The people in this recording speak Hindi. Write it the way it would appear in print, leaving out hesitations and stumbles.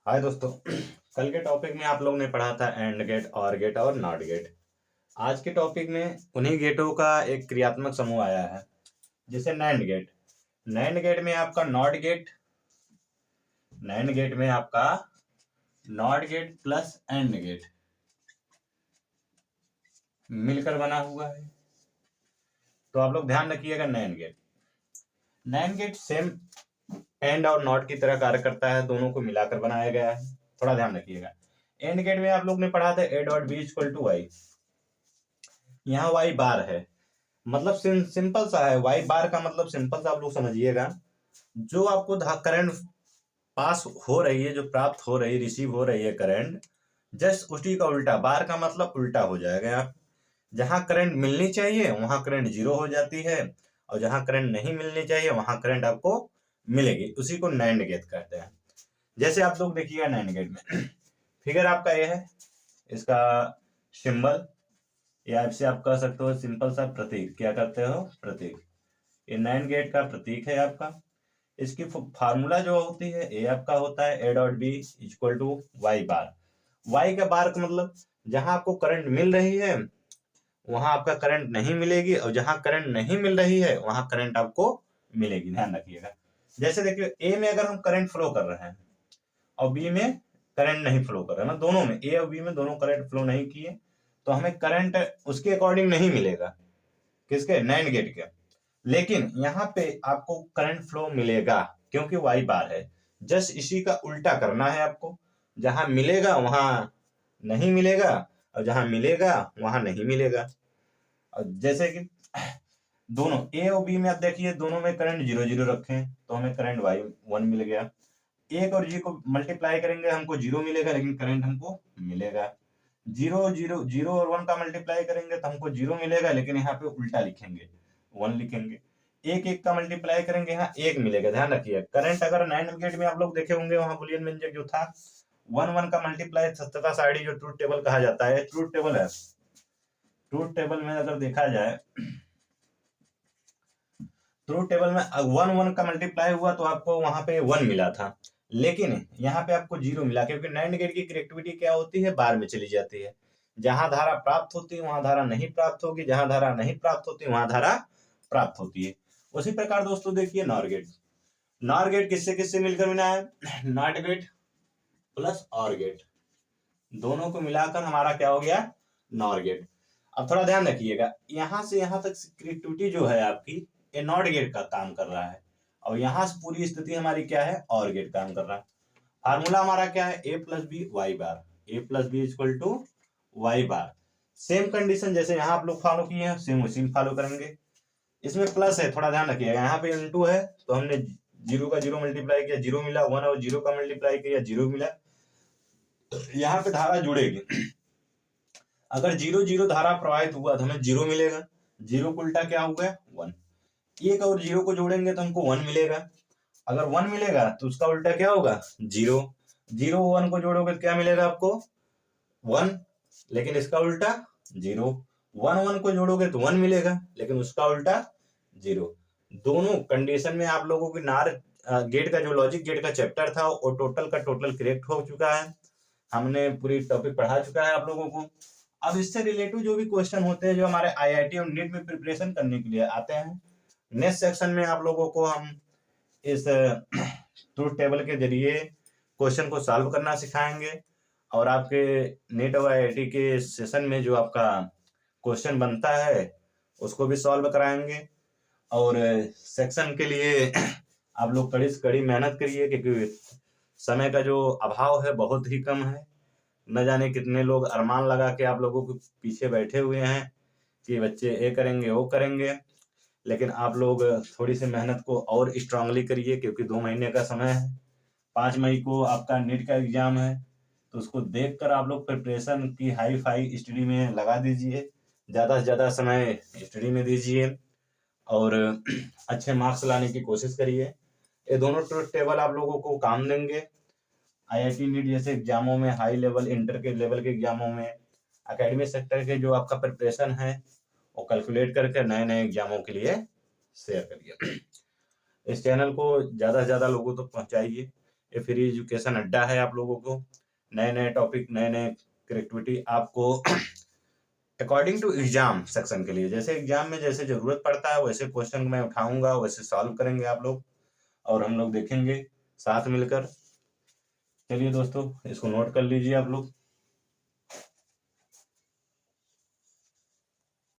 हाय दोस्तों। कल के टॉपिक में आप लोग ने पढ़ा था एंड गेट, और गेट और नॉट गेट। आज के टॉपिक में उन्हीं गेटों का एक क्रियात्मक समूह आया है जिसे नैंड गेट। नैंड गेट में आपका NOT gate plus AND gate मिलकर बना हुआ है। तो आप लोग ध्यान रखिएगा, नैंड गेट सेम एंड और नॉट की तरह कार्य करता है, दोनों को मिलाकर बनाया गया है। थोड़ा ध्यान रखिएगा। एंड गेट में आप लोग ने पढ़ा था A dot B equal to Y. यहाँ वाई बार है, मतलब सिंपल सा है। वाई बार का मतलब सिंपल सा आप लोग समझिएगा, जो आपको करंट पास हो रही है, जो प्राप्त हो रही, रिसीव हो रही है करंट, जस्ट उसी का उल्टा। बार का मतलब उल्टा हो जाएगा। आप जहां करंट मिलनी चाहिए वहां करंट जीरो हो जाती है, और जहां करंट नहीं मिलनी चाहिए वहां करंट आपको मिलेगी। उसी को नैंड गेट कहते हैं। जैसे आप लोग देखिएगा नैंड गेट में फिगर आपका ये है, इसका सिंबल, या आपसे आप कह सकते हो सिंपल सा प्रतीक। क्या करते हो? प्रतीक। ये नैंड गेट का प्रतीक है आपका। इसकी फार्मूला जो होती है, ए आपका होता है A dot B equal to Y bar. Y का बार का मतलब जहां आपको करंट मिल रही है वहां आपका करंट नहीं मिलेगी, और जहां करंट नहीं मिल रही है वहां करंट आपको मिलेगी। ध्यान रखिएगा। जैसे देखिए, ए में अगर हम करंट फ्लो कर रहे हैं और बी में करंट नहीं फ्लो कर रहे हैं, दोनों में, ए और बी में दोनों करंट फ्लो नहीं किए, तो हमें करंट उसके अकॉर्डिंग नहीं मिलेगा। किसके? नैंड गेट के। लेकिन यहाँ पे आपको करंट फ्लो मिलेगा क्योंकि वाई बार है। जस्ट इसी का उल्टा करना है आपको। जहां मिलेगा वहां नहीं मिलेगा, और जहां मिलेगा वहां नहीं मिलेगा। और जैसे कि दोनों ए और बी में आप देखिए, दोनों में करंट जीरो जीरो रखें तो हमें करंट वाई वन मिल गया। एक और जी को मल्टीप्लाई करेंगे हमको जीरो मिलेगा, लेकिन करंट हमको मिलेगा। जीरो जीरो जीरो और वन का मल्टीप्लाई करेंगे तो हमको जीरो मिलेगा, लेकिन यहाँ पे उल्टा लिखेंगे, वन लिखेंगे। एक एक का मल्टीप्लाई करेंगे, यहाँ एक मिलेगा। ध्यान रखिए, करंट अगर नैंड गेट में आप लोग देखे होंगे, वहां बुलियन व्यंजक जो था, वन वन का मल्टीप्लाई तथा साइड जो ट्रूथ टेबल कहा जाता है, ट्रूथ टेबल है। ट्रूथ टेबल में अगर देखा जाए, ट्रूथ टेबल में वन वन का मल्टीप्लाई हुआ तो आपको वहां पे वन मिला था, लेकिन यहाँ पे आपको जीरो मिला, क्योंकि नैंड गेट की करेक्टिविटी क्या होती है? बार में चली जाती है। जहां धारा प्राप्त होती है वहां धारा नहीं प्राप्त होगी, जहां धारा नहीं प्राप्त होती वहां धारा प्राप्त होती है। उसी प्रकार दोस्तों देखिए नॉर गेट। नॉर गेट किससे किससे मिलकर बना है? नॉट गेट प्लस और गेट, दोनों को मिलाकर हमारा क्या हो गया? NOR gate. अब थोड़ा ध्यान रखिएगा, यहां से यहां तक कनेक्टिविटी जो है आपकी, ये नॉट गेट का काम कर रहा है, और यहां से पूरी स्थिति हमारी क्या है? और गेट काम कर रहा है। फार्मूला हमारा क्या है? A plus b y bar. A plus b equal to Y bar. Same condition जैसे यहाँ आप लोग फॉलो किए हैं, सेम उसी में फॉलो करेंगे। इसमें प्लस है, थोड़ा ध्यान रखिएगा। यहाँ पे इनटू है तो हमने जीरो का जीरो मल्टीप्लाई किया, जीरो मिला। वन और जीरो का मल्टीप्लाई किया, जीरो मिला। यहाँ पे धारा जुड़ेगी। अगर जीरो जीरो धारा प्रवाहित हुआ तो हमें जीरो मिलेगा। जीरो को उल्टा क्या हो गया? वन। एक और जीरो को जोड़ेंगे तो हमको वन मिलेगा। अगर वन मिलेगा तो उसका उल्टा क्या होगा? जीरो। जीरो वन को जोड़ोगे तो क्या मिलेगा आपको? वन, लेकिन इसका उल्टा जीरो। वन वन को जोड़ोगे तो वन मिलेगा, लेकिन उसका उल्टा जीरो। दोनों कंडीशन में आप लोगों की नार गेट का जो लॉजिक गेट का चैप्टर था वो टोटल का टोटल करेक्ट हो चुका है। हमने पूरी टॉपिक पढ़ा चुका है आप लोगों को। अब इससे रिलेटिव जो भी क्वेश्चन होते हैं, जो हमारे आईआईटी और नीट में प्रिपरेशन करने के लिए आते हैं, नेक्स्ट सेक्शन में आप लोगों को हम इस ट्रूथ टेबल के जरिए क्वेश्चन को सॉल्व करना सिखाएंगे, और आपके नीट और आईआईटी के सेशन में जो आपका क्वेश्चन बनता है उसको भी सॉल्व कराएंगे। और सेक्शन के लिए आप लोग कड़ी से कड़ी मेहनत करिए, क्योंकि समय का जो अभाव है बहुत ही कम है। न जाने कितने लोग अरमान लगा के आप लोगों के पीछे बैठे हुए हैं कि बच्चे ये करेंगे वो करेंगे, लेकिन आप लोग थोड़ी सी मेहनत को और स्ट्रांगली करिए, क्योंकि 2 महीने का समय है। 5 मई को आपका नीट का एग्जाम है, तो उसको देखकर आप लोग प्रिपरेशन की हाई फाई स्टडी में लगा दीजिए। ज़्यादा से ज़्यादा समय स्टडी में दीजिए और अच्छे मार्क्स लाने की कोशिश करिए। ये दोनों ट्रूथ टेबल आप लोगों को काम देंगे। आईआईटी नीट जैसे एग्जामों में, हाई लेवल इंटर के लेवल के एग्जामों में, एकेडमिक सेक्टर के जो आपका प्रिपरेशन है वो कैलकुलेट करके नए नए एग्जामों के लिए शेयर करिए। इस चैनल को ज़्यादा से ज़्यादा लोगों तक पहुँचाइए। ये फ्री एजुकेशन अड्डा है आप लोगों को नए-नए टॉपिक, नए-नए कनेक्टिविटी आपको अकॉर्डिंग टू एग्जाम सेक्शन के लिए, जैसे एग्जाम में जैसे ज़रूरत पड़ता है वैसे क्वेश्चन मैं उठाऊँगा, वैसे सॉल्व करेंगे आप लोग और हम लोग देखेंगे साथ मिलकर। चलिए दोस्तों, इसको नोट कर लीजिए आप लोग।